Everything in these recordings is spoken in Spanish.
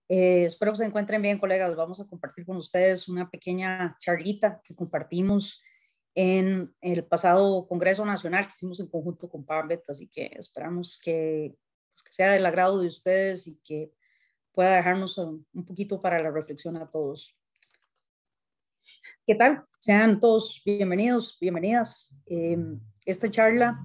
Espero que se encuentren bien, colegas. Vamos a compartir con ustedes una pequeña charlita que compartimos en el pasado Congreso Nacional que hicimos en conjunto con PAMBET, así que esperamos que sea del agrado de ustedes y que pueda dejarnos un poquito para la reflexión a todos. ¿Qué tal? Sean todos bienvenidos, bienvenidas. Esta charla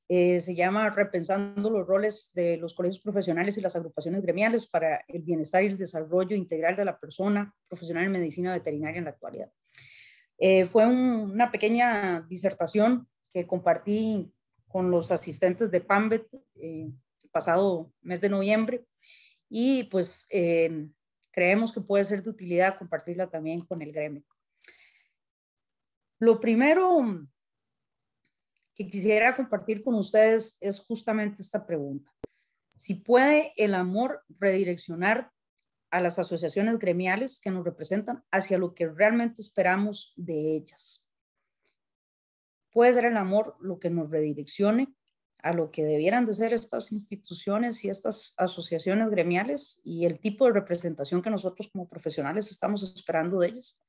se llama Repensando los roles de los colegios profesionales y las agrupaciones gremiales para el bienestar y el desarrollo integral de la persona profesional en medicina veterinaria en la actualidad. Fue una pequeña disertación que compartí con los asistentes de PAMBET el pasado mes de noviembre y pues creemos que puede ser de utilidad compartirla también con el gremio. Lo primero que quisiera compartir con ustedes es justamente esta pregunta. Si puede el amor redireccionar a las asociaciones gremiales que nos representan hacia lo que realmente esperamos de ellas. Puede ser el amor lo que nos redireccione a lo que debieran de ser estas instituciones y estas asociaciones gremiales y el tipo de representación que nosotros como profesionales estamos esperando de ellas.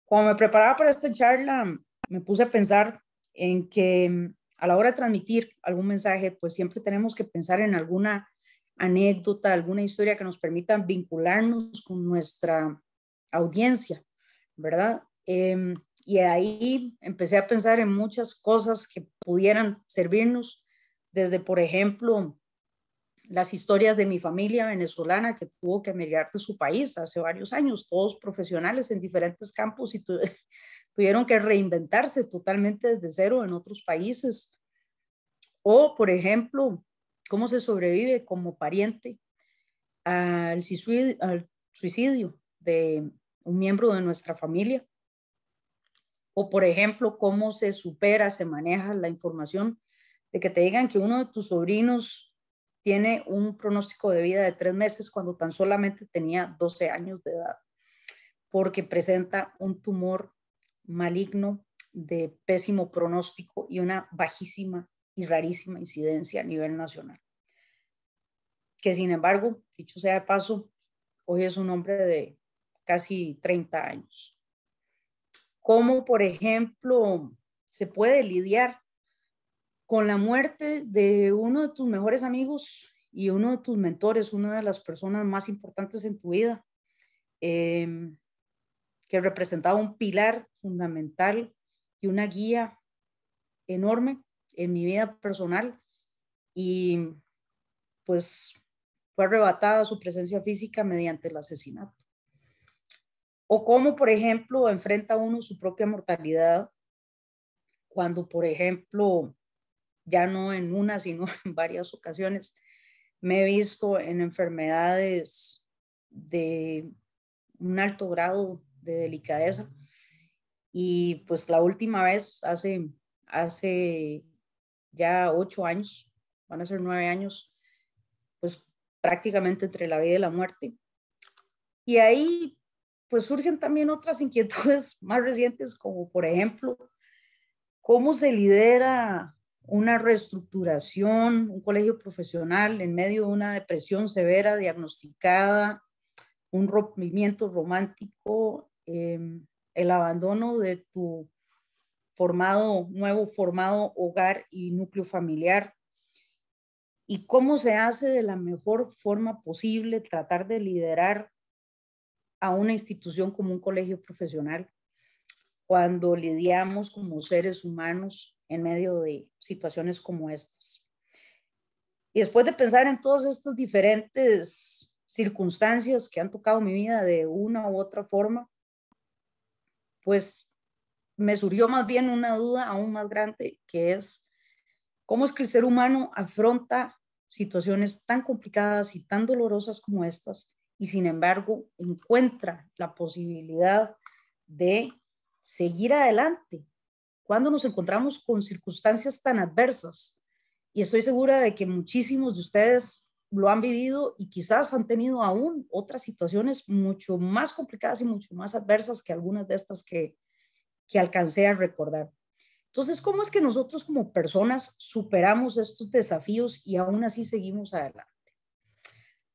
Cuando me preparaba para esta charla, me puse a pensar en que a la hora de transmitir algún mensaje, pues siempre tenemos que pensar en alguna anécdota, alguna historia que nos permita vincularnos con nuestra audiencia, ¿verdad? Y ahí empecé a pensar en muchas cosas que pudieran servirnos, desde, por ejemplo, las historias de mi familia venezolana que tuvo que emigrar de su país hace varios años, todos profesionales en diferentes campos y tuvieron que reinventarse totalmente desde cero en otros países. O, por ejemplo, cómo se sobrevive como pariente al suicidio de un miembro de nuestra familia. O, por ejemplo, cómo se supera, se maneja la información de que te digan que uno de tus sobrinos tiene un pronóstico de vida de 3 meses cuando tan solamente tenía 12 años de edad, porque presenta un tumor maligno de pésimo pronóstico y una bajísima y rarísima incidencia a nivel nacional. Que sin embargo, dicho sea de paso, hoy es un hombre de casi 30 años. ¿Cómo, por ejemplo, se puede lidiar con la muerte de uno de tus mejores amigos y uno de tus mentores, una de las personas más importantes en tu vida, que representaba un pilar fundamental y una guía enorme en mi vida personal y pues fue arrebatada su presencia física mediante el asesinato? O cómo, por ejemplo, enfrenta uno su propia mortalidad cuando, por ejemplo, ya no en una, sino en varias ocasiones, me he visto en enfermedades de un alto grado de delicadeza. Y pues la última vez, hace ya 8 años, van a ser 9 años, pues prácticamente entre la vida y la muerte. Y ahí pues surgen también otras inquietudes más recientes, como por ejemplo, cómo se lidera una reestructuración, un colegio profesional en medio de una depresión severa diagnosticada, un rompimiento romántico, el abandono de tu nuevo formado hogar y núcleo familiar, y cómo se hace de la mejor forma posible tratar de liderar a una institución como un colegio profesional cuando lidiamos como seres humanos en medio de situaciones como estas. Y después de pensar en todas estas diferentes circunstancias que han tocado mi vida de una u otra forma, pues me surgió más bien una duda aún más grande, que es cómo es que el ser humano afronta situaciones tan complicadas y tan dolorosas como estas y sin embargo encuentra la posibilidad de seguir adelante cuando nos encontramos con circunstancias tan adversas. Y estoy segura de que muchísimos de ustedes lo han vivido y quizás han tenido aún otras situaciones mucho más complicadas y mucho más adversas que algunas de estas que alcancé a recordar. Entonces, ¿cómo es que nosotros como personas superamos estos desafíos y aún así seguimos adelante?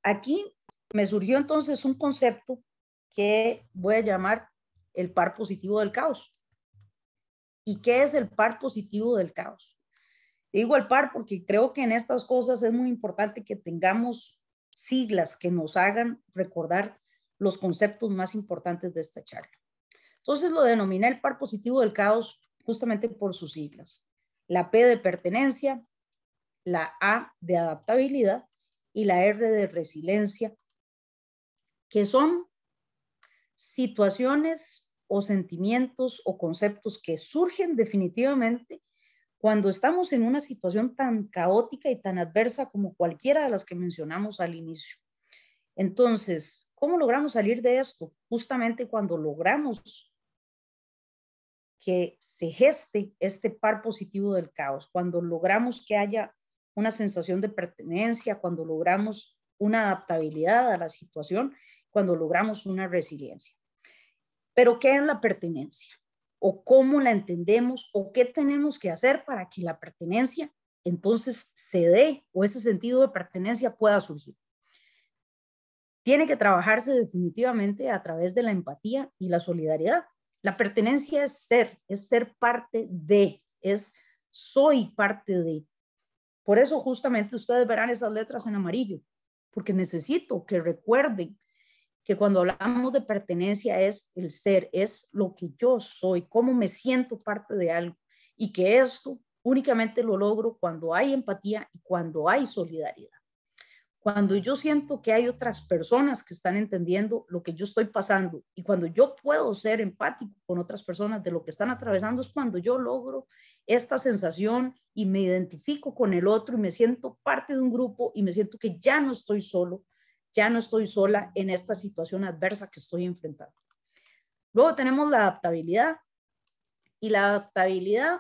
Aquí me surgió entonces un concepto que voy a llamar el par positivo del caos. ¿Y qué es el par positivo del caos? Digo el par porque creo que en estas cosas es muy importante que tengamos siglas que nos hagan recordar los conceptos más importantes de esta charla. Entonces lo denominé el par positivo del caos justamente por sus siglas. La P de pertenencia, la A de adaptabilidad y la R de resiliencia, que son situaciones o sentimientos o conceptos que surgen definitivamente cuando estamos en una situación tan caótica y tan adversa como cualquiera de las que mencionamos al inicio. Entonces, ¿cómo logramos salir de esto? Justamente cuando logramos que se geste este par positivo del caos, cuando logramos que haya una sensación de pertenencia, cuando logramos una adaptabilidad a la situación, cuando logramos una resiliencia. Pero ¿qué es la pertenencia? ¿O cómo la entendemos? ¿O qué tenemos que hacer para que la pertenencia entonces se dé o ese sentido de pertenencia pueda surgir? Tiene que trabajarse definitivamente a través de la empatía y la solidaridad. La pertenencia es ser parte de, es soy parte de. Por eso justamente ustedes verán esas letras en amarillo, porque necesito que recuerden que cuando hablamos de pertenencia es el ser, es lo que yo soy, cómo me siento parte de algo, y que esto únicamente lo logro cuando hay empatía y cuando hay solidaridad. Cuando yo siento que hay otras personas que están entendiendo lo que yo estoy pasando y cuando yo puedo ser empático con otras personas de lo que están atravesando, es cuando yo logro esta sensación y me identifico con el otro y me siento parte de un grupo y me siento que ya no estoy solo, ya no estoy sola en esta situación adversa que estoy enfrentando. Luego tenemos la adaptabilidad, y la adaptabilidad,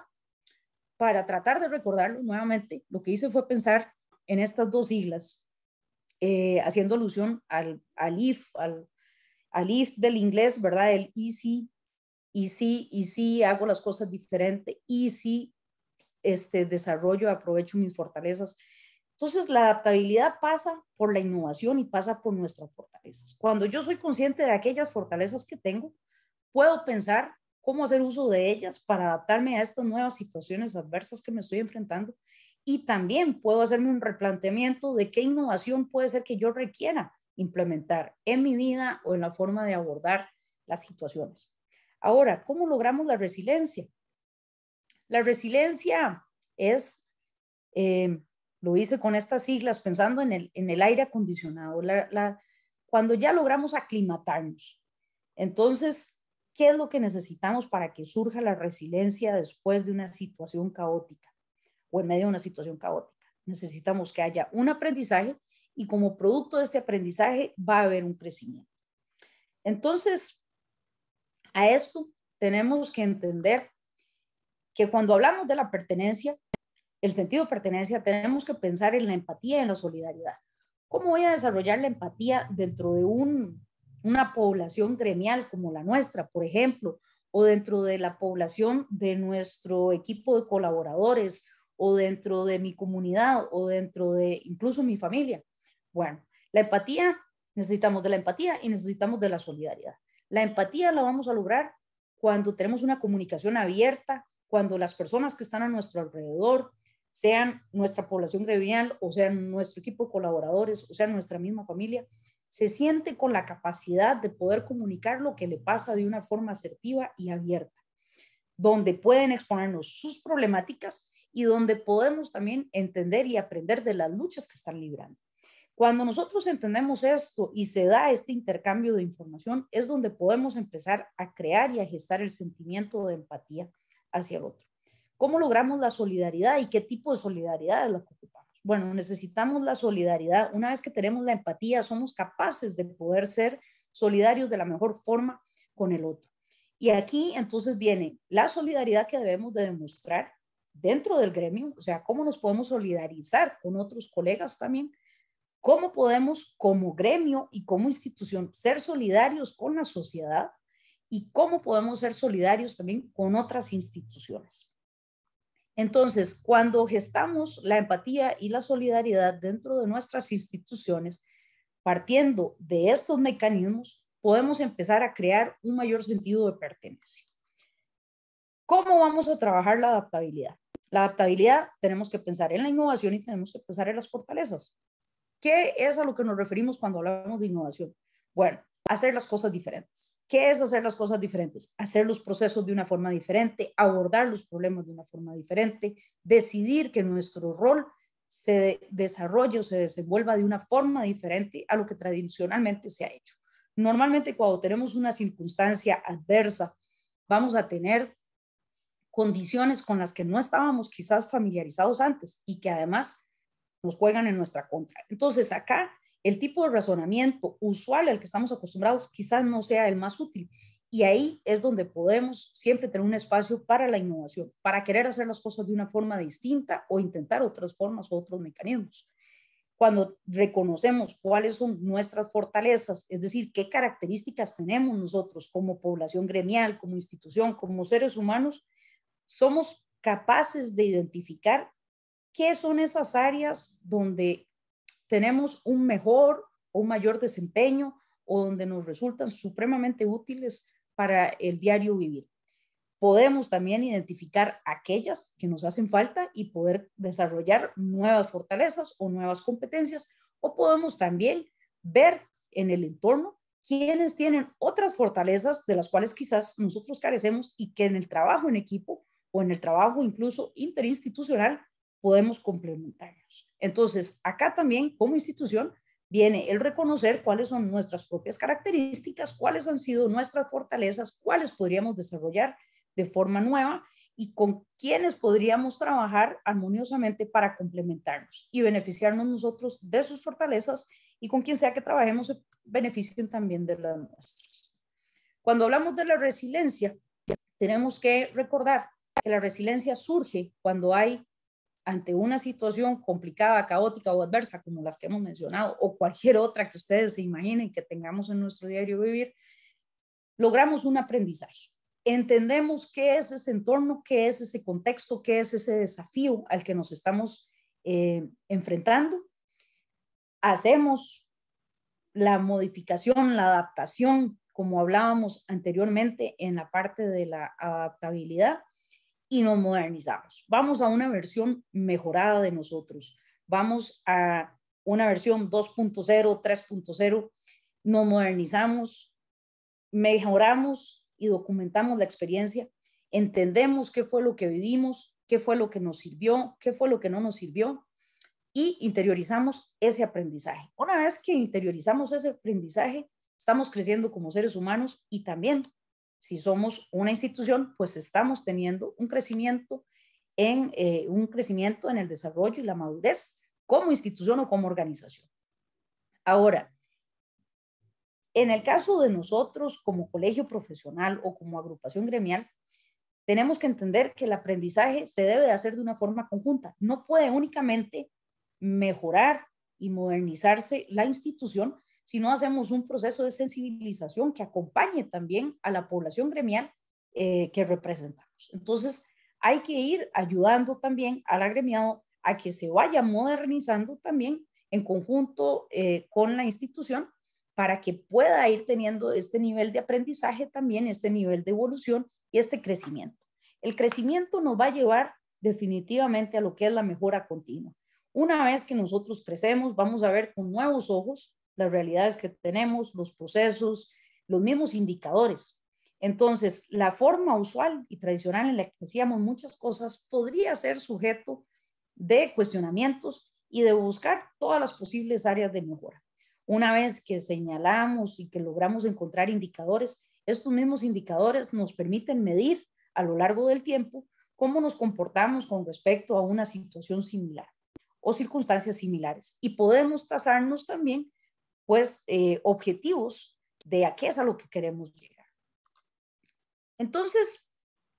para tratar de recordarlo nuevamente, lo que hice fue pensar en estas dos siglas, haciendo alusión al if del inglés, ¿verdad? El easy, hago las cosas diferente, easy, desarrollo, aprovecho mis fortalezas. Entonces, la adaptabilidad pasa por la innovación y pasa por nuestras fortalezas. Cuando yo soy consciente de aquellas fortalezas que tengo, puedo pensar cómo hacer uso de ellas para adaptarme a estas nuevas situaciones adversas que me estoy enfrentando, y también puedo hacerme un replanteamiento de qué innovación puede ser que yo requiera implementar en mi vida o en la forma de abordar las situaciones. Ahora, ¿cómo logramos la resiliencia? La resiliencia es, lo hice con estas siglas pensando en el aire acondicionado, cuando ya logramos aclimatarnos. Entonces, ¿qué es lo que necesitamos para que surja la resiliencia después de una situación caótica o en medio de una situación caótica? Necesitamos que haya un aprendizaje y como producto de este aprendizaje va a haber un crecimiento. Entonces, a esto tenemos que entender que cuando hablamos de la pertenencia, el sentido de pertenencia, tenemos que pensar en la empatía y en la solidaridad. ¿Cómo voy a desarrollar la empatía dentro de una población gremial como la nuestra, por ejemplo, o dentro de la población de nuestro equipo de colaboradores, o dentro de mi comunidad, o dentro de incluso mi familia? Bueno, la empatía, necesitamos de la empatía y necesitamos de la solidaridad. La empatía la vamos a lograr cuando tenemos una comunicación abierta, cuando las personas que están a nuestro alrededor, sean nuestra población gremial, o sean nuestro equipo de colaboradores, o sea nuestra misma familia, se siente con la capacidad de poder comunicar lo que le pasa de una forma asertiva y abierta, donde pueden exponernos sus problemáticas y donde podemos también entender y aprender de las luchas que están librando. Cuando nosotros entendemos esto y se da este intercambio de información, es donde podemos empezar a crear y a gestar el sentimiento de empatía hacia el otro. ¿Cómo logramos la solidaridad y qué tipo de solidaridad es la que ocupamos? Bueno, necesitamos la solidaridad. Una vez que tenemos la empatía, somos capaces de poder ser solidarios de la mejor forma con el otro. Y aquí entonces viene la solidaridad que debemos de demostrar dentro del gremio, o sea, cómo nos podemos solidarizar con otros colegas también, cómo podemos como gremio y como institución ser solidarios con la sociedad y cómo podemos ser solidarios también con otras instituciones. Entonces, cuando gestamos la empatía y la solidaridad dentro de nuestras instituciones, partiendo de estos mecanismos, podemos empezar a crear un mayor sentido de pertenencia. ¿Cómo vamos a trabajar la adaptabilidad? La adaptabilidad tenemos que pensar en la innovación y tenemos que pensar en las fortalezas. ¿Qué es a lo que nos referimos cuando hablamos de innovación? Bueno, hacer las cosas diferentes. ¿Qué es hacer las cosas diferentes? Hacer los procesos de una forma diferente, abordar los problemas de una forma diferente, decidir que nuestro rol se desarrolle o se desenvuelva de una forma diferente a lo que tradicionalmente se ha hecho. Normalmente cuando tenemos una circunstancia adversa, vamos a tener condiciones con las que no estábamos quizás familiarizados antes y que además nos juegan en nuestra contra. Entonces acá el tipo de razonamiento usual al que estamos acostumbrados quizás no sea el más útil y ahí es donde podemos siempre tener un espacio para la innovación, para querer hacer las cosas de una forma distinta o intentar otras formas o otros mecanismos. Cuando reconocemos cuáles son nuestras fortalezas, es decir, qué características tenemos nosotros como población gremial, como institución, como seres humanos, somos capaces de identificar qué son esas áreas donde tenemos un mejor o un mayor desempeño o donde nos resultan supremamente útiles para el diario vivir. Podemos también identificar aquellas que nos hacen falta y poder desarrollar nuevas fortalezas o nuevas competencias, o podemos también ver en el entorno quienes tienen otras fortalezas de las cuales quizás nosotros carecemos y que en el trabajo en equipo o en el trabajo incluso interinstitucional podemos complementarnos. Entonces, acá también como institución viene el reconocer cuáles son nuestras propias características, cuáles han sido nuestras fortalezas, cuáles podríamos desarrollar de forma nueva y con quiénes podríamos trabajar armoniosamente para complementarnos y beneficiarnos nosotros de sus fortalezas y con quien sea que trabajemos se beneficien también de las nuestras. Cuando hablamos de la resiliencia, tenemos que recordar que la resiliencia surge cuando hay ante una situación complicada, caótica o adversa, como las que hemos mencionado, o cualquier otra que ustedes se imaginen que tengamos en nuestro diario vivir, logramos un aprendizaje. Entendemos qué es ese entorno, qué es ese contexto, qué es ese desafío al que nos estamos enfrentando. Hacemos la modificación, la adaptación, como hablábamos anteriormente en la parte de la adaptabilidad, y nos modernizamos. Vamos a una versión mejorada de nosotros. Vamos a una versión 2.0, 3.0. Nos modernizamos, mejoramos y documentamos la experiencia. Entendemos qué fue lo que vivimos, qué fue lo que nos sirvió, qué fue lo que no nos sirvió y interiorizamos ese aprendizaje. Una vez que interiorizamos ese aprendizaje, estamos creciendo como seres humanos y también si somos una institución, pues estamos teniendo un crecimiento en el desarrollo y la madurez como institución o como organización. Ahora, en el caso de nosotros como colegio profesional o como agrupación gremial, tenemos que entender que el aprendizaje se debe de hacer de una forma conjunta. No puede únicamente mejorar y modernizarse la institución si no hacemos un proceso de sensibilización que acompañe también a la población gremial que representamos. Entonces, hay que ir ayudando también al agremiado a que se vaya modernizando también en conjunto con la institución para que pueda ir teniendo este nivel de aprendizaje también, este nivel de evolución y este crecimiento. El crecimiento nos va a llevar definitivamente a lo que es la mejora continua. Una vez que nosotros crecemos, vamos a ver con nuevos ojos las realidades que tenemos, los procesos, los mismos indicadores. Entonces, la forma usual y tradicional en la que hacíamos muchas cosas podría ser sujeto de cuestionamientos y de buscar todas las posibles áreas de mejora. Una vez que señalamos y que logramos encontrar indicadores, estos mismos indicadores nos permiten medir a lo largo del tiempo cómo nos comportamos con respecto a una situación similar o circunstancias similares. Y podemos tasarnos también, pues, objetivos de a qué es a lo que queremos llegar. Entonces,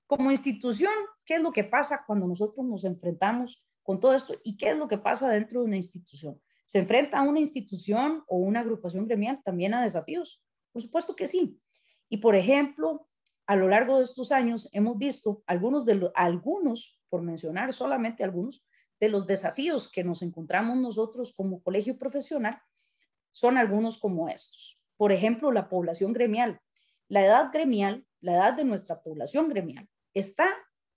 como institución, ¿qué es lo que pasa cuando nosotros nos enfrentamos con todo esto? ¿Y qué es lo que pasa dentro de una institución? ¿Se enfrenta a una institución o una agrupación gremial también a desafíos? Por supuesto que sí. Y, por ejemplo, a lo largo de estos años hemos visto algunos, por mencionar solamente algunos, de los desafíos que nos encontramos nosotros como colegio profesional son algunos como estos. Por ejemplo, la población gremial. La edad gremial, la edad de nuestra población gremial, está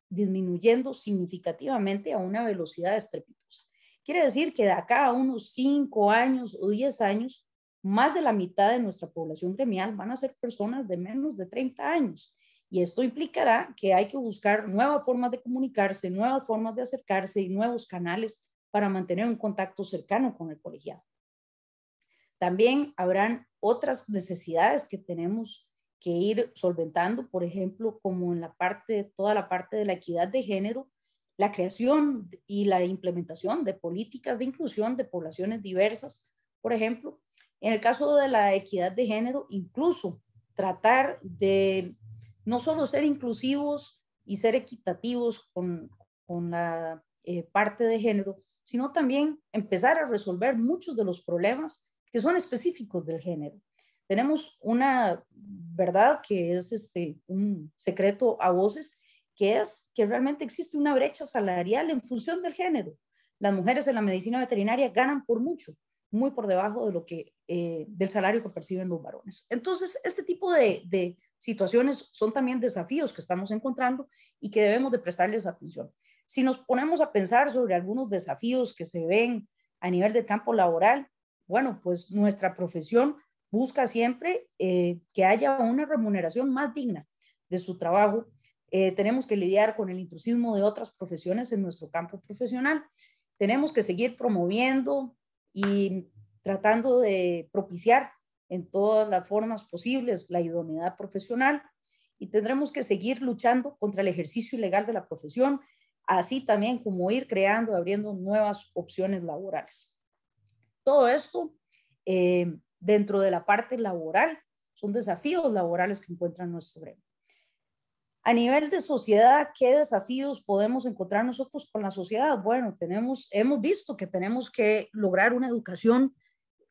disminuyendo significativamente a una velocidad estrepitosa. Quiere decir que de acá a unos 5 años o 10 años, más de la mitad de nuestra población gremial van a ser personas de menos de 30 años. Y esto implicará que hay que buscar nuevas formas de comunicarse, nuevas formas de acercarse y nuevos canales para mantener un contacto cercano con el colegiado. También habrán otras necesidades que tenemos que ir solventando, por ejemplo, como en toda la parte de la equidad de género, la creación y la implementación de políticas de inclusión de poblaciones diversas. Por ejemplo, en el caso de la equidad de género, incluso tratar de no solo ser inclusivos y ser equitativos con la parte de género, sino también empezar a resolver muchos de los problemas que son específicos del género. Tenemos una verdad que es un secreto a voces, que es que realmente existe una brecha salarial en función del género. Las mujeres en la medicina veterinaria ganan por mucho, muy por debajo de del salario que perciben los varones. Entonces, este tipo de situaciones son también desafíos que estamos encontrando y que debemos de prestarles atención. Si nos ponemos a pensar sobre algunos desafíos que se ven a nivel del campo laboral, bueno, pues nuestra profesión busca siempre que haya una remuneración más digna de su trabajo. Tenemos que lidiar con el intrusismo de otras profesiones en nuestro campo profesional. Tenemos que seguir promoviendo y tratando de propiciar en todas las formas posibles la idoneidad profesional, y tendremos que seguir luchando contra el ejercicio ilegal de la profesión, así también como ir creando, abriendo nuevas opciones laborales. Todo esto dentro de la parte laboral son desafíos laborales que encuentran nuestro gremio. A nivel de sociedad, ¿qué desafíos podemos encontrar nosotros con la sociedad? Bueno, hemos visto que tenemos que lograr una educación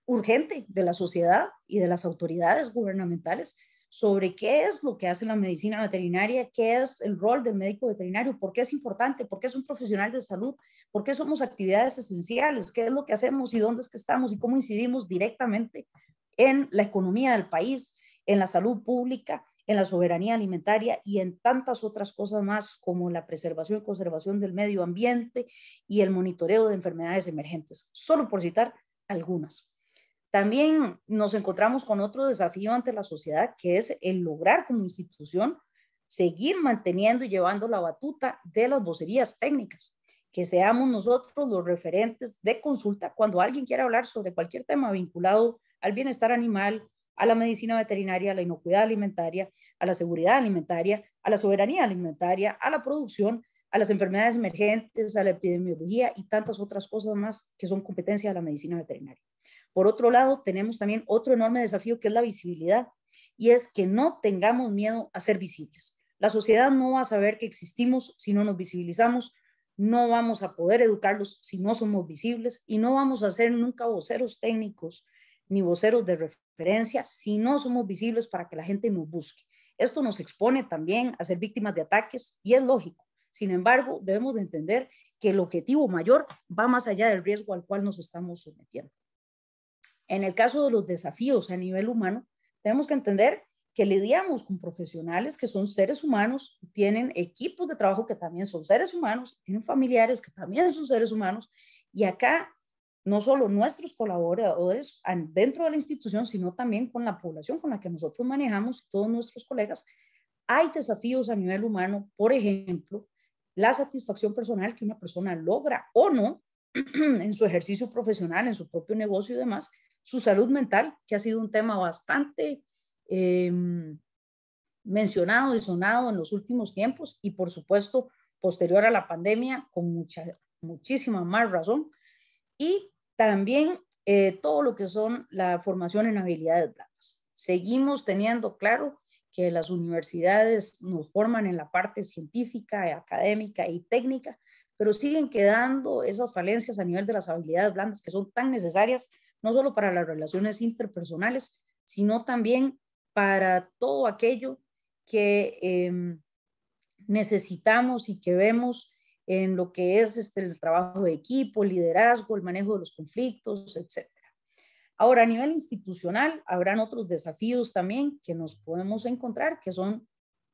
urgente de la sociedad y de las autoridades gubernamentales sobre qué es lo que hace la medicina veterinaria, qué es el rol del médico veterinario, por qué es importante, por qué es un profesional de salud, por qué somos actividades esenciales, qué es lo que hacemos y dónde es que estamos y cómo incidimos directamente en la economía del país, en la salud pública, en la soberanía alimentaria y en tantas otras cosas más como la preservación y conservación del medio ambiente y el monitoreo de enfermedades emergentes, solo por citar algunas. También nos encontramos con otro desafío ante la sociedad, que es el lograr como institución seguir manteniendo y llevando la batuta de las vocerías técnicas, que seamos nosotros los referentes de consulta cuando alguien quiera hablar sobre cualquier tema vinculado al bienestar animal, a la medicina veterinaria, a la inocuidad alimentaria, a la seguridad alimentaria, a la soberanía alimentaria, a la producción, a las enfermedades emergentes, a la epidemiología y tantas otras cosas más que son competencia de la medicina veterinaria. Por otro lado, tenemos también otro enorme desafío que es la visibilidad, y es que no tengamos miedo a ser visibles. La sociedad no va a saber que existimos si no nos visibilizamos, no vamos a poder educarlos si no somos visibles y no vamos a ser nunca voceros técnicos ni voceros de referencia si no somos visibles para que la gente nos busque. Esto nos expone también a ser víctimas de ataques y es lógico. Sin embargo, debemos de entender que el objetivo mayor va más allá del riesgo al cual nos estamos sometiendo. En el caso de los desafíos a nivel humano, tenemos que entender que lidiamos con profesionales que son seres humanos, tienen equipos de trabajo que también son seres humanos, tienen familiares que también son seres humanos, y acá no solo nuestros colaboradores dentro de la institución, sino también con la población con la que nosotros manejamos, todos nuestros colegas, hay desafíos a nivel humano, por ejemplo, la satisfacción personal que una persona logra o no en su ejercicio profesional, en su propio negocio y demás, su salud mental, que ha sido un tema bastante mencionado y sonado en los últimos tiempos y por supuesto posterior a la pandemia con muchísima más razón, y también todo lo que son la formación en habilidades blandas. Seguimos teniendo claro que las universidades nos forman en la parte científica, académica y técnica, pero siguen quedando esas falencias a nivel de las habilidades blandas que son tan necesarias, no solo para las relaciones interpersonales, sino también para todo aquello que necesitamos y que vemos en lo que es el trabajo de equipo, el liderazgo, el manejo de los conflictos, etc. Ahora, a nivel institucional, habrán otros desafíos también que nos podemos encontrar, que son,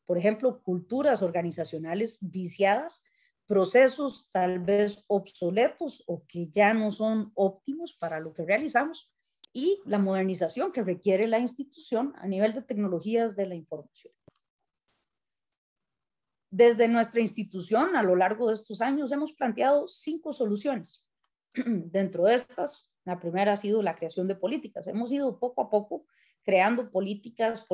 por ejemplo, culturas organizacionales viciadas, procesos tal vez obsoletos o que ya no son óptimos para lo que realizamos, y la modernización que requiere la institución a nivel de tecnologías de la información. Desde nuestra institución, a lo largo de estos años, hemos planteado 5 soluciones. Dentro de estas, la primera ha sido la creación de políticas. Hemos ido poco a poco creando políticas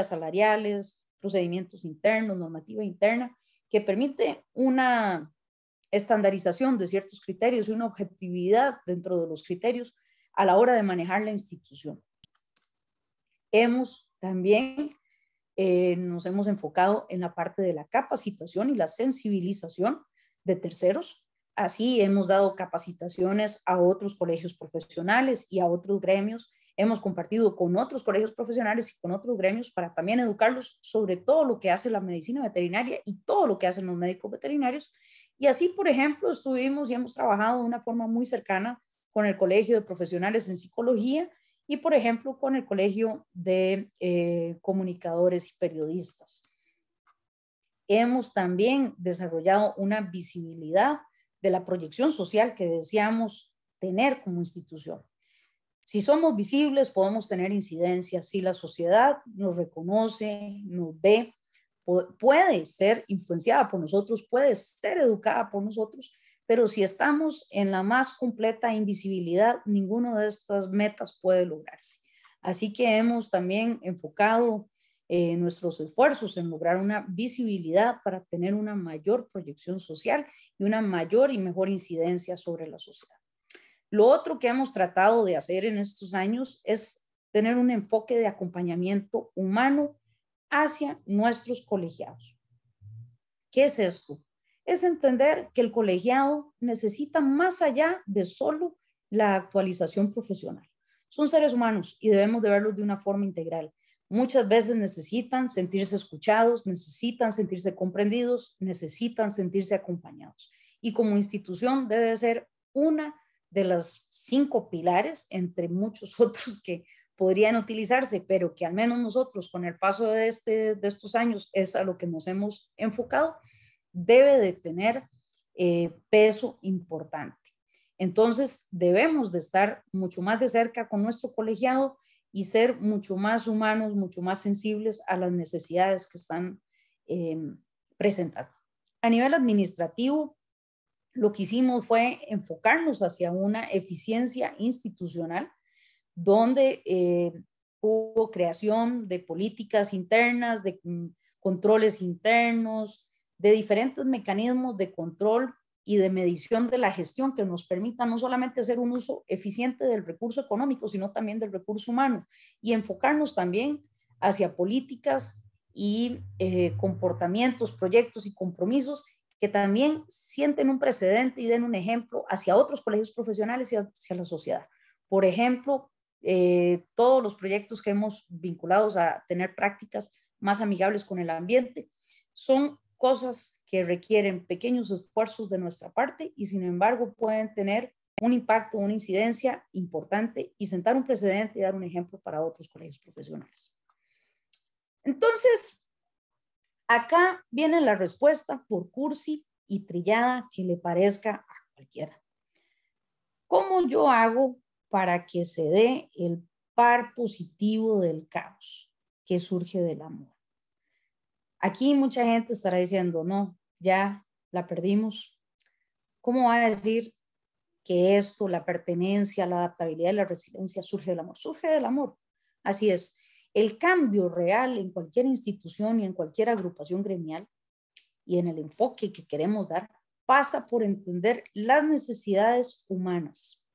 salariales, procedimientos internos, normativa interna, que permite una estandarización de ciertos criterios y una objetividad dentro de los criterios a la hora de manejar la institución. Hemos también nos hemos enfocado en la parte de la capacitación y la sensibilización de terceros. Así hemos dado capacitaciones a otros colegios profesionales y a otros gremios. Hemos compartido con otros colegios profesionales y con otros gremios para también educarlos sobre todo lo que hace la medicina veterinaria y todo lo que hacen los médicos veterinarios. Y así, por ejemplo, estuvimos y hemos trabajado de una forma muy cercana con el Colegio de Profesionales en Psicología y, por ejemplo, con el Colegio de Comunicadores y Periodistas. Hemos también desarrollado una visibilidad de la proyección social que deseamos tener como institución. Si somos visibles, podemos tener incidencia. Si la sociedad nos reconoce, nos ve, puede ser influenciada por nosotros, puede ser educada por nosotros, pero si estamos en la más completa invisibilidad, ninguna de estas metas puede lograrse. Así que hemos también enfocado nuestros esfuerzos en lograr una visibilidad para tener una mayor proyección social y una mayor y mejor incidencia sobre la sociedad. Lo otro que hemos tratado de hacer en estos años es tener un enfoque de acompañamiento humano hacia nuestros colegiados. ¿Qué es esto? Es entender que el colegiado necesita más allá de solo la actualización profesional. Son seres humanos y debemos de verlos de una forma integral. Muchas veces necesitan sentirse escuchados, necesitan sentirse comprendidos, necesitan sentirse acompañados. Y como institución debe ser una de las 5 pilares, entre muchos otros que podrían utilizarse, pero que al menos nosotros con el paso de estos años es a lo que nos hemos enfocado, debe de tener peso importante. Entonces debemos de estar mucho más de cerca con nuestro colegiado y ser mucho más humanos, mucho más sensibles a las necesidades que están presentando. A nivel administrativo, lo que hicimos fue enfocarnos hacia una eficiencia institucional donde hubo creación de políticas internas, de controles internos, de diferentes mecanismos de control y de medición de la gestión que nos permita no solamente hacer un uso eficiente del recurso económico, sino también del recurso humano y enfocarnos también hacia políticas y comportamientos, proyectos y compromisos que también sienten un precedente y den un ejemplo hacia otros colegios profesionales y hacia la sociedad. Por ejemplo, todos los proyectos que hemos vinculados a tener prácticas más amigables con el ambiente son cosas que requieren pequeños esfuerzos de nuestra parte y sin embargo pueden tener un impacto, una incidencia importante y sentar un precedente y dar un ejemplo para otros colegios profesionales. Entonces, acá viene la respuesta por cursi y trillada que le parezca a cualquiera. ¿Cómo yo hago para que se dé el par positivo del caos que surge del amor? Aquí mucha gente estará diciendo, no, ya la perdimos. ¿Cómo va a decir que esto, la pertenencia, la adaptabilidad y la resiliencia surge del amor? Surge del amor. Así es. El cambio real en cualquier institución y en cualquier agrupación gremial y en el enfoque que queremos dar pasa por entender las necesidades humanas.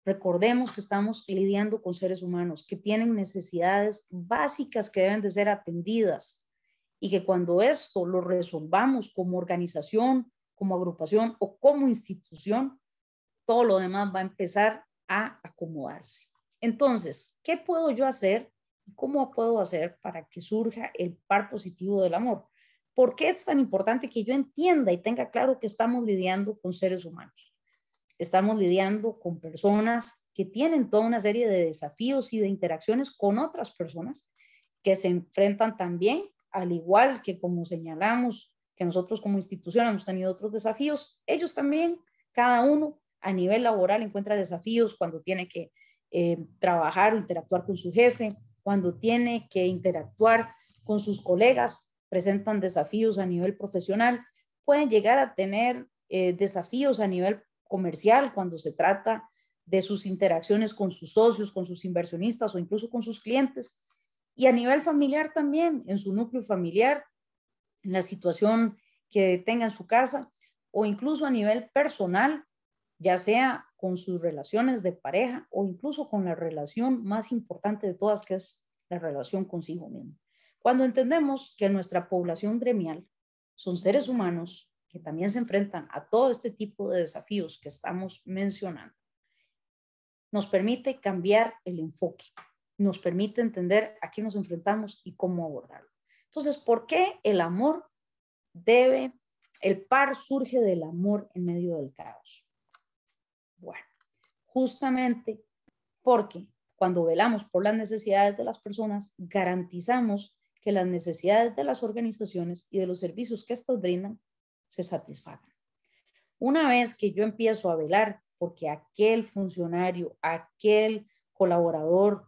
Recordemos que estamos lidiando con seres humanos que tienen necesidades básicas que deben de ser atendidas y que cuando esto lo resolvamos como organización, como agrupación o como institución, todo lo demás va a empezar a acomodarse. Entonces, ¿qué puedo yo hacer y cómo puedo hacer para que surja el par positivo del amor? ¿Por qué es tan importante que yo entienda y tenga claro que estamos lidiando con seres humanos? estamos lidiando con personas que tienen toda una serie de desafíos y de interacciones con otras personas que se enfrentan también, al igual que como señalamos, que nosotros como institución hemos tenido otros desafíos, ellos también, cada uno a nivel laboral encuentra desafíos cuando tiene que trabajar o interactuar con su jefe, cuando tiene que interactuar con sus colegas, presentan desafíos a nivel profesional, pueden llegar a tener desafíos a nivel comercial cuando se trata de sus interacciones con sus socios, con sus inversionistas o incluso con sus clientes. Y a nivel familiar también, en su núcleo familiar, en la situación que tenga en su casa o incluso a nivel personal, ya sea con sus relaciones de pareja o incluso con la relación más importante de todas, que es la relación consigo mismo. Cuando entendemos que nuestra población gremial son seres humanos que también se enfrentan a todo este tipo de desafíos que estamos mencionando, nos permite cambiar el enfoque, nos permite entender a qué nos enfrentamos y cómo abordarlo. Entonces, ¿por qué el amor el par surge del amor en medio del caos? Bueno, justamente porque cuando velamos por las necesidades de las personas, garantizamos que las necesidades de las organizaciones y de los servicios que éstas brindan se satisfagan. Una vez que yo empiezo a velar porque aquel funcionario, aquel colaborador,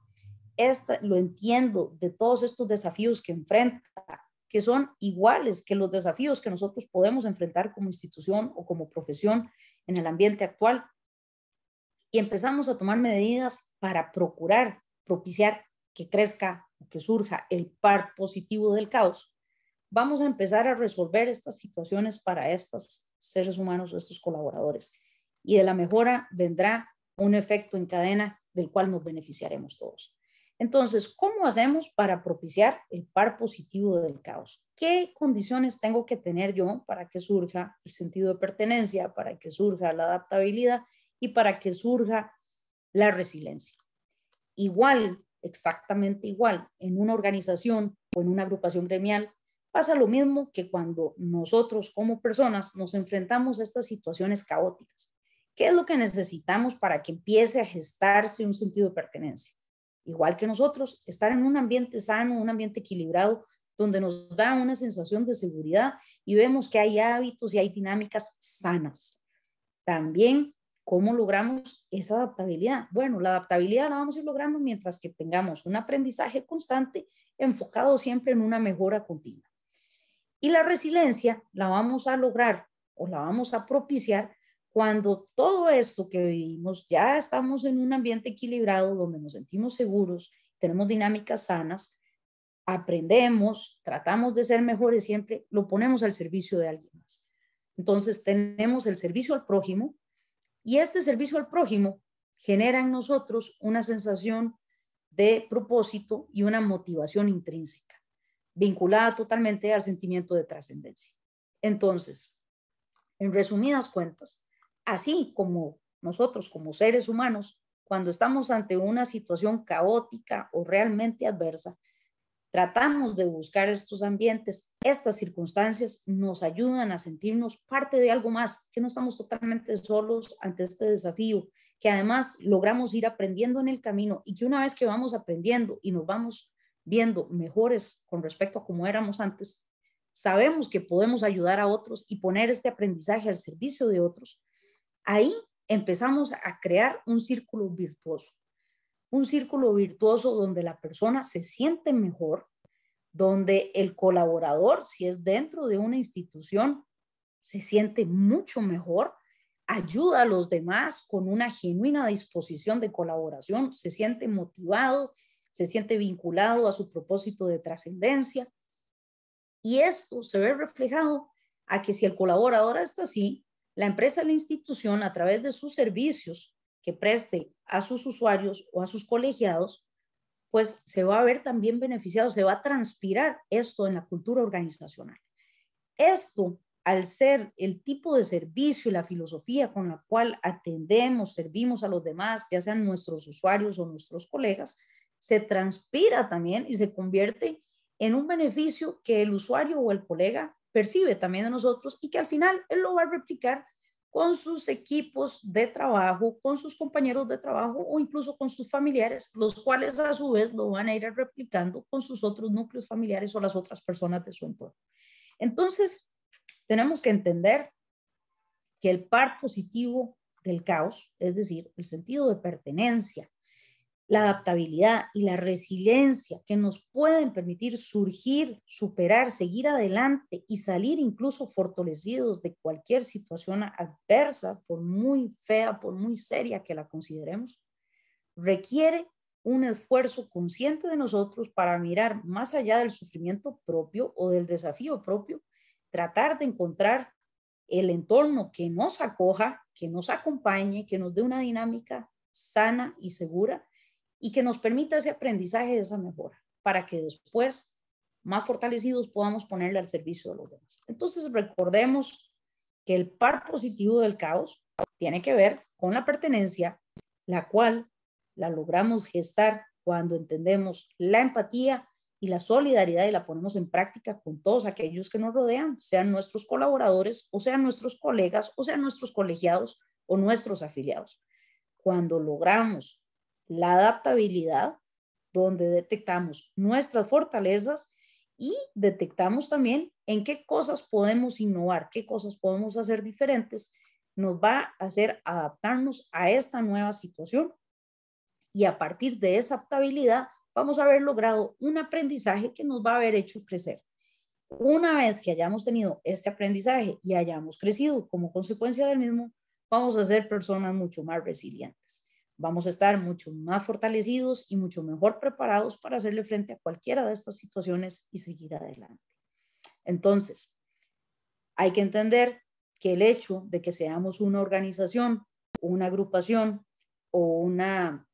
lo entiendo de todos estos desafíos que enfrenta, que son iguales que los desafíos que nosotros podemos enfrentar como institución o como profesión en el ambiente actual, y empezamos a tomar medidas para procurar propiciar que crezca o que surja el par positivo del caos, vamos a empezar a resolver estas situaciones para estos seres humanos o estos colaboradores. Y de la mejora vendrá un efecto en cadena del cual nos beneficiaremos todos. Entonces, ¿cómo hacemos para propiciar el par positivo del caos? ¿Qué condiciones tengo que tener yo para que surja el sentido de pertenencia, para que surja la adaptabilidad y para que surja la resiliencia? Igual, exactamente igual, en una organización o en una agrupación gremial, pasa lo mismo que cuando nosotros como personas nos enfrentamos a estas situaciones caóticas. ¿Qué es lo que necesitamos para que empiece a gestarse un sentido de pertenencia? Igual que nosotros, estar en un ambiente sano, un ambiente equilibrado, donde nos da una sensación de seguridad y vemos que hay hábitos y hay dinámicas sanas. También, ¿cómo logramos esa adaptabilidad? Bueno, la adaptabilidad la vamos a ir logrando mientras que tengamos un aprendizaje constante enfocado siempre en una mejora continua. Y la resiliencia la vamos a lograr o la vamos a propiciar cuando todo esto que vivimos ya estamos en un ambiente equilibrado donde nos sentimos seguros, tenemos dinámicas sanas, aprendemos, tratamos de ser mejores siempre, lo ponemos al servicio de alguien más. Entonces tenemos el servicio al prójimo y este servicio al prójimo genera en nosotros una sensación de propósito y una motivación intrínseca, vinculada totalmente al sentimiento de trascendencia. Entonces, en resumidas cuentas, así como nosotros como seres humanos, cuando estamos ante una situación caótica o realmente adversa, tratamos de buscar estos ambientes, estas circunstancias nos ayudan a sentirnos parte de algo más, que no estamos totalmente solos ante este desafío, que además logramos ir aprendiendo en el camino y que una vez que vamos aprendiendo y nos vamos viendo mejores con respecto a cómo éramos antes, sabemos que podemos ayudar a otros y poner este aprendizaje al servicio de otros. Ahí empezamos a crear un círculo virtuoso donde la persona se siente mejor, donde el colaborador, si es dentro de una institución, se siente mucho mejor, ayuda a los demás con una genuina disposición de colaboración, se siente motivado, se siente vinculado a su propósito de trascendencia. Y esto se ve reflejado a que si el colaborador está así, la empresa, la institución, a través de sus servicios que preste a sus usuarios o a sus colegiados, pues se va a ver también beneficiado, se va a transpirar esto en la cultura organizacional. Esto, al ser el tipo de servicio y la filosofía con la cual atendemos, servimos a los demás, ya sean nuestros usuarios o nuestros colegas, se transpira también y se convierte en un beneficio que el usuario o el colega percibe también de nosotros y que al final él lo va a replicar con sus equipos de trabajo, con sus compañeros de trabajo o incluso con sus familiares, los cuales a su vez lo van a ir replicando con sus otros núcleos familiares o las otras personas de su entorno. Entonces, tenemos que entender que el par positivo del caos, es decir, el sentido de pertenencia, la adaptabilidad y la resiliencia que nos pueden permitir surgir, superar, seguir adelante y salir incluso fortalecidos de cualquier situación adversa, por muy fea, por muy seria que la consideremos, requiere un esfuerzo consciente de nosotros para mirar más allá del sufrimiento propio o del desafío propio, tratar de encontrar el entorno que nos acoja, que nos acompañe, que nos dé una dinámica sana y segura y que nos permita ese aprendizaje, esa mejora, para que después, más fortalecidos, podamos ponerle al servicio de los demás. Entonces, recordemos que el par positivo del caos tiene que ver con la pertenencia, la cual la logramos gestar cuando entendemos la empatía y la solidaridad y la ponemos en práctica con todos aquellos que nos rodean, sean nuestros colaboradores o sean nuestros colegas o sean nuestros colegiados o nuestros afiliados. Cuando logramos la adaptabilidad, donde detectamos nuestras fortalezas y detectamos también en qué cosas podemos innovar, qué cosas podemos hacer diferentes, nos va a hacer adaptarnos a esta nueva situación y a partir de esa adaptabilidad vamos a haber logrado un aprendizaje que nos va a haber hecho crecer. Una vez que hayamos tenido este aprendizaje y hayamos crecido como consecuencia del mismo, vamos a ser personas mucho más resilientes. Vamos a estar mucho más fortalecidos y mucho mejor preparados para hacerle frente a cualquiera de estas situaciones y seguir adelante. Entonces, hay que entender que el hecho de que seamos una organización, una agrupación o una,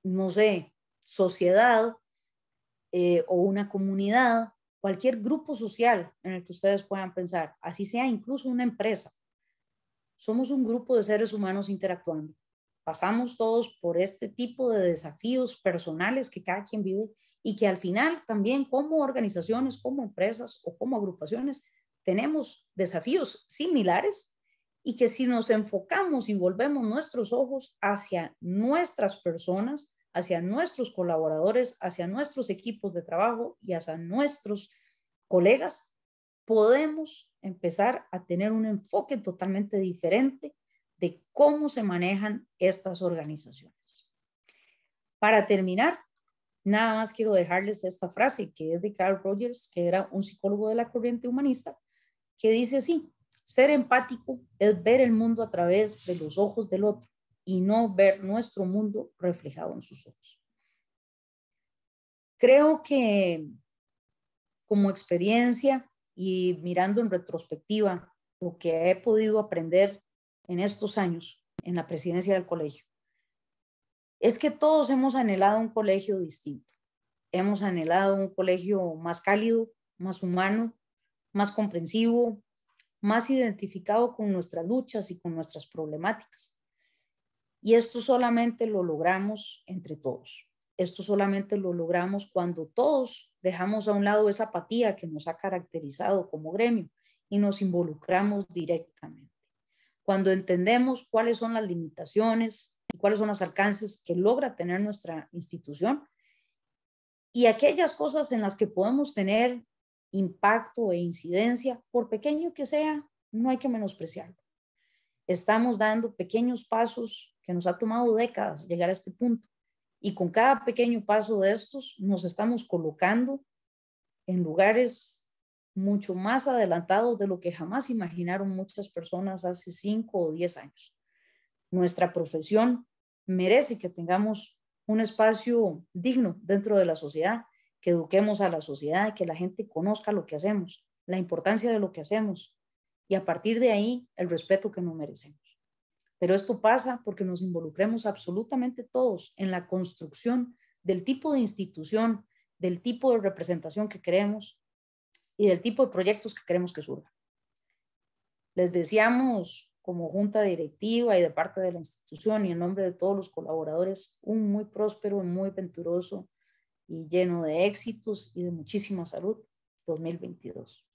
no sé, sociedad o una comunidad, cualquier grupo social en el que ustedes puedan pensar, así sea incluso una empresa, somos un grupo de seres humanos interactuando. Pasamos todos por este tipo de desafíos personales que cada quien vive y que al final también como organizaciones, como empresas o como agrupaciones tenemos desafíos similares y que si nos enfocamos y volvemos nuestros ojos hacia nuestras personas, hacia nuestros colaboradores, hacia nuestros equipos de trabajo y hacia nuestros colegas, podemos empezar a tener un enfoque totalmente diferente de cómo se manejan estas organizaciones. Para terminar, nada más quiero dejarles esta frase que es de Carl Rogers, que era un psicólogo de la corriente humanista, que dice así: ser empático es ver el mundo a través de los ojos del otro y no ver nuestro mundo reflejado en sus ojos. Creo que como experiencia y mirando en retrospectiva lo que he podido aprender en estos años en la presidencia del colegio, es que todos hemos anhelado un colegio distinto. Hemos anhelado un colegio más cálido, más humano, más comprensivo, más identificado con nuestras luchas y con nuestras problemáticas. Y esto solamente lo logramos entre todos. Esto solamente lo logramos cuando todos dejamos a un lado esa apatía que nos ha caracterizado como gremio y nos involucramos directamente. Cuando entendemos cuáles son las limitaciones y cuáles son los alcances que logra tener nuestra institución y aquellas cosas en las que podemos tener impacto e incidencia, por pequeño que sea, no hay que menospreciarlo. Estamos dando pequeños pasos que nos ha tomado décadas llegar a este punto. Y con cada pequeño paso de estos nos estamos colocando en lugares mucho más adelantados de lo que jamás imaginaron muchas personas hace 5 o 10 años. Nuestra profesión merece que tengamos un espacio digno dentro de la sociedad, que eduquemos a la sociedad, que la gente conozca lo que hacemos, la importancia de lo que hacemos y a partir de ahí el respeto que nos merecemos. Pero esto pasa porque nos involucremos absolutamente todos en la construcción del tipo de institución, del tipo de representación que queremos y del tipo de proyectos que queremos que surjan. Les deseamos como junta directiva y de parte de la institución y en nombre de todos los colaboradores un muy próspero, muy venturoso y lleno de éxitos y de muchísima salud 2022.